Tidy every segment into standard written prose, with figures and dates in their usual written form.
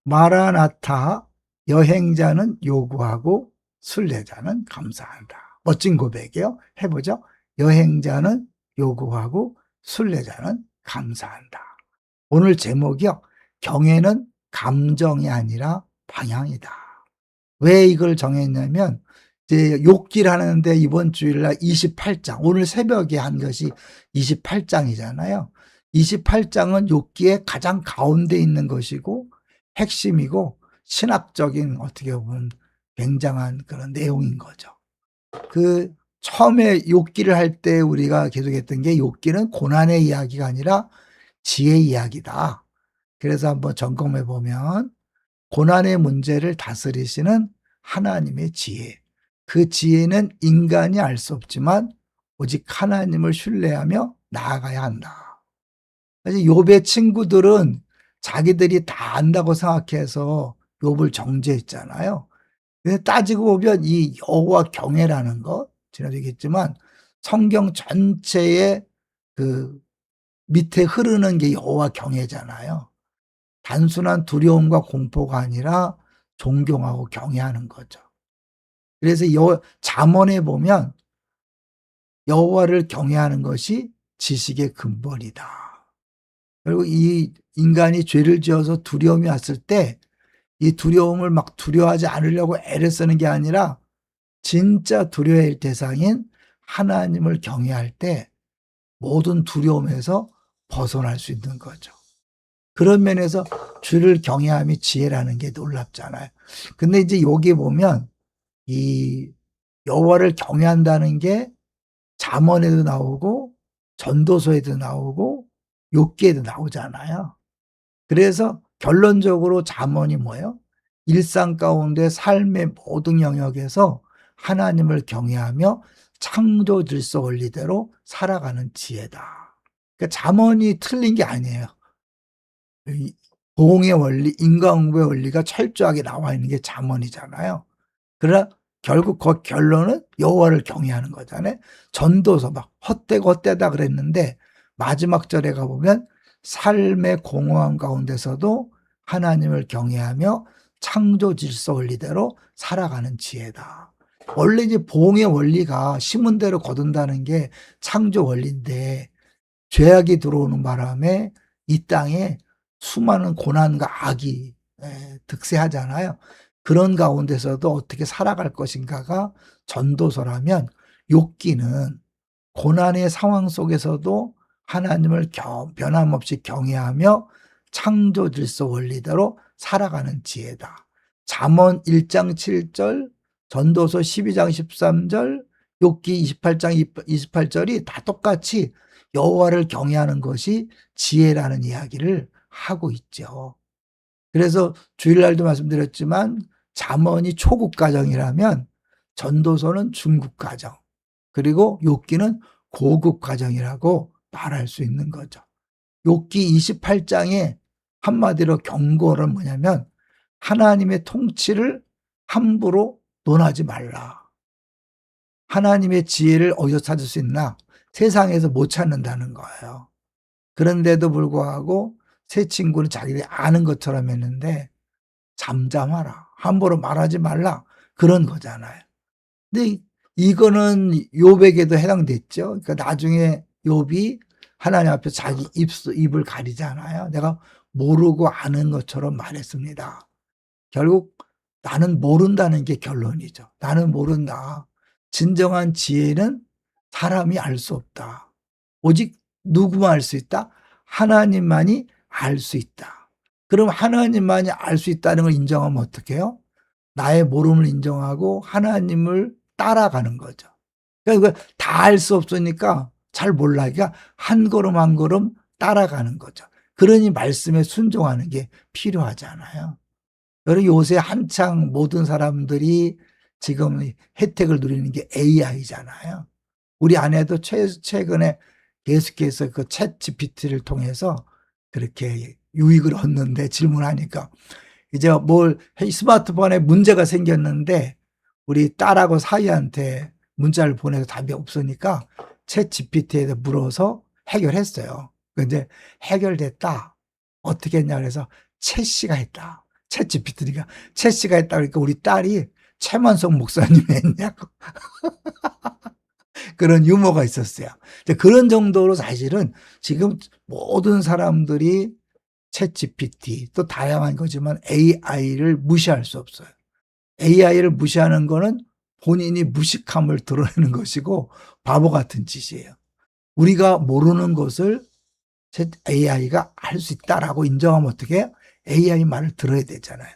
마라나타, 여행자는 요구하고 순례자는 감사한다. 멋진 고백이에요. 해보죠. 여행자는 요구하고 순례자는 감사한다. 오늘 제목이요. 경애는 감정이 아니라 방향이다. 왜 이걸 정했냐면 이제 욥기를 하는데 이번 주일날 28장, 오늘 새벽에 한 것이 28장이잖아요. 28장은 욥기의 가장 가운데 있는 것이고 핵심이고 신학적인 어떻게 보면 굉장한 그런 내용인 거죠. 그 처음에 욥기를 할 때 우리가 계속했던 게 욥기는 고난의 이야기가 아니라 지혜의 이야기다. 그래서 한번 점검해 보면 고난의 문제를 다스리시는 하나님의 지혜. 그 지혜는 인간이 알 수 없지만 오직 하나님을 신뢰하며 나아가야 한다. 욥의 친구들은 자기들이 다 안다고 생각해서 욥을 정죄했잖아요. 근데 따지고 보면 이 여호와 경외라는 것, 지난주에 얘기했지만 성경 전체의 그 밑에 흐르는 게 여호와 경외잖아요. 단순한 두려움과 공포가 아니라 존경하고 경외하는 거죠. 그래서 잠언에 보면 여호와를 경외하는 것이 지식의 근본이다. 그리고 이 인간이 죄를 지어서 두려움이 왔을 때 이 두려움을 막 두려워하지 않으려고 애를 쓰는 게 아니라 진짜 두려워할 대상인 하나님을 경외할 때 모든 두려움에서 벗어날 수 있는 거죠. 그런 면에서 주를 경외함이 지혜라는 게 놀랍잖아요. 근데 이제 여기 보면 이 여호와를 경외한다는 게 잠언에도 나오고 전도서에도 나오고 욥기에도 나오잖아요. 그래서 결론적으로 잠언이 뭐예요? 일상 가운데 삶의 모든 영역에서 하나님을 경외하며 창조 질서 원리대로 살아가는 지혜다. 그러니까 잠언이 틀린 게 아니에요. 보응의 원리, 인과응보의 원리가 철저하게 나와 있는 게 잠언이잖아요. 그러나 결국 그 결론은 여호와를 경외하는 거잖아요. 전도서 막 헛되고 헛되다 그랬는데 마지막 절에 가보면 삶의 공허함 가운데서도 하나님을 경외하며 창조 질서 원리대로 살아가는 지혜다. 원래 이제 보응의 원리가 심은 대로 거둔다는 게 창조 원리인데 죄악이 들어오는 바람에 이 땅에 수많은 고난과 악이 득세하잖아요. 그런 가운데서도 어떻게 살아갈 것인가가 전도서라면 욥기는 고난의 상황 속에서도 하나님을 변함없이 경외하며 창조 질서 원리대로 살아가는 지혜다. 잠언 1장 7절, 전도서 12장 13절, 욥기 28장 28절이 다 똑같이 여호와를 경외하는 것이 지혜라는 이야기를 하고 있죠. 그래서 주일날도 말씀드렸지만 잠언이 초급 과정이라면 전도서는 중급 과정, 그리고 욥기는 고급 과정이라고 말할 수 있는 거죠. 욥기 28장에 한마디로 경고는 뭐냐면 하나님의 통치를 함부로 논하지 말라. 하나님의 지혜를 어디서 찾을 수 있나? 세상에서 못 찾는다는 거예요. 그런데도 불구하고 세 친구는 자기들이 아는 것처럼 했는데 잠잠하라. 함부로 말하지 말라. 그런 거잖아요. 근데 이거는 욥에게도 해당됐죠. 그러니까 나중에 욥이 하나님 앞에 자기 입을 가리잖아요. 내가 모르고 아는 것처럼 말했습니다. 결국 나는 모른다는 게 결론이죠. 나는 모른다. 진정한 지혜는 사람이 알 수 없다. 오직 누구만 알 수 있다? 하나님만이 알 수 있다. 그럼 하나님만이 알 수 있다는 걸 인정하면 어떻게 해요? 나의 모름을 인정하고 하나님을 따라가는 거죠. 그러니까 다 알 수 없으니까 잘 몰라. 그러니까 한 걸음 한 걸음 따라가는 거죠. 그러니 말씀에 순종하는 게 필요하잖아요. 여러분 요새 한창 모든 사람들이 지금 혜택을 누리는 게 AI잖아요. 우리 아내도 최근에 계속해서 그 챗 GPT를 통해서 그렇게 유익을 얻는데 질문하니까 이제 뭘 스마트폰에 문제가 생겼는데 우리 딸하고 사이한테 문자를 보내서 답이 없으니까 챗 GPT에 물어서 해결했어요. 근데 해결됐다. 어떻게 했냐 그래서 챗 씨가 했다. 챗GPT가 최 씨가 했다 그러니까 우리 딸이 최만석 목사님이 했냐고 그런 유머가 있었어요. 이제 그런 정도로 사실은 지금 모든 사람들이 챗GPT 또 다양한 거지만 AI를 무시할 수 없어요. AI를 무시하는 거는 본인이 무식함을 드러내는 것이고 바보 같은 짓이에요. 우리가 모르는 것을 AI가 할 수 있다라고 인정하면 어떻게 해요? AI 말을 들어야 되잖아요.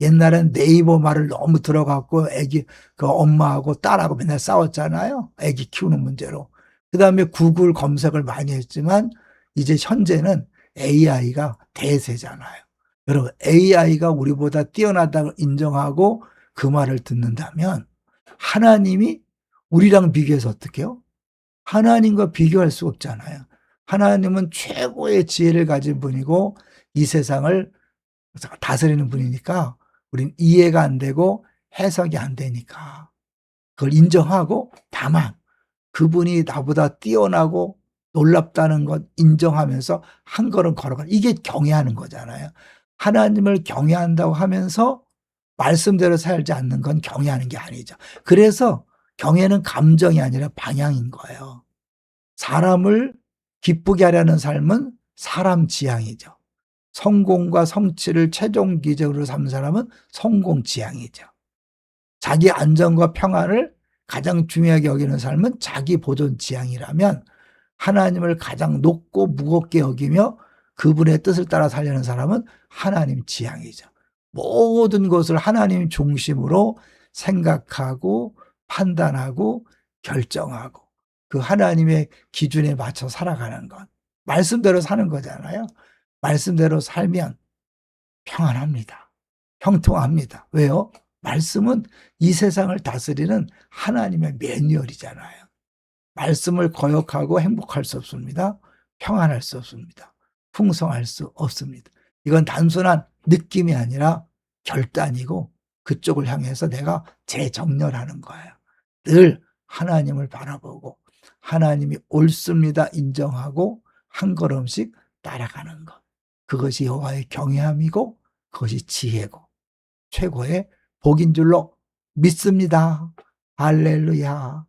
옛날엔 네이버 말을 너무 들어갖고 애기 그 엄마하고 딸하고 맨날 싸웠잖아요. 애기 키우는 문제로. 그다음에 구글 검색을 많이 했지만 이제 현재는 AI가 대세잖아요. 여러분 AI가 우리보다 뛰어나다고 인정하고 그 말을 듣는다면 하나님이 우리랑 비교해서 어떻게 해요? 하나님과 비교할 수 없잖아요. 하나님은 최고의 지혜를 가진 분이고 이 세상을 다스리는 분이니까 우린 이해가 안 되고 해석이 안 되니까 그걸 인정하고 다만 그분이 나보다 뛰어나고 놀랍다는 것 인정하면서 한 걸음 걸어가 이게 경외하는 거잖아요. 하나님을 경외한다고 하면서 말씀대로 살지 않는 건 경외하는 게 아니죠. 그래서 경외는 감정이 아니라 방향인 거예요. 사람을 기쁘게 하려는 삶은 사람 지향이죠. 성공과 성취를 최종 기적으로 삼는 사람은 성공 지향이죠. 자기 안전과 평안을 가장 중요하게 여기는 삶은 자기 보존 지향이라면 하나님을 가장 높고 무겁게 여기며 그분의 뜻을 따라 살려는 사람은 하나님 지향이죠. 모든 것을 하나님 중심으로 생각하고 판단하고 결정하고 그 하나님의 기준에 맞춰 살아가는 것. 말씀대로 사는 거잖아요. 말씀대로 살면 평안합니다. 형통합니다. 왜요? 말씀은 이 세상을 다스리는 하나님의 매뉴얼이잖아요. 말씀을 거역하고 행복할 수 없습니다. 평안할 수 없습니다. 풍성할 수 없습니다. 이건 단순한 느낌이 아니라 결단이고 그쪽을 향해서 내가 재정렬하는 거예요. 늘 하나님을 바라보고 하나님이 옳습니다 인정하고 한 걸음씩 따라가는 것. 그것이 여호와의 경외함이고 그것이 지혜고 최고의 복인 줄로 믿습니다. 할렐루야.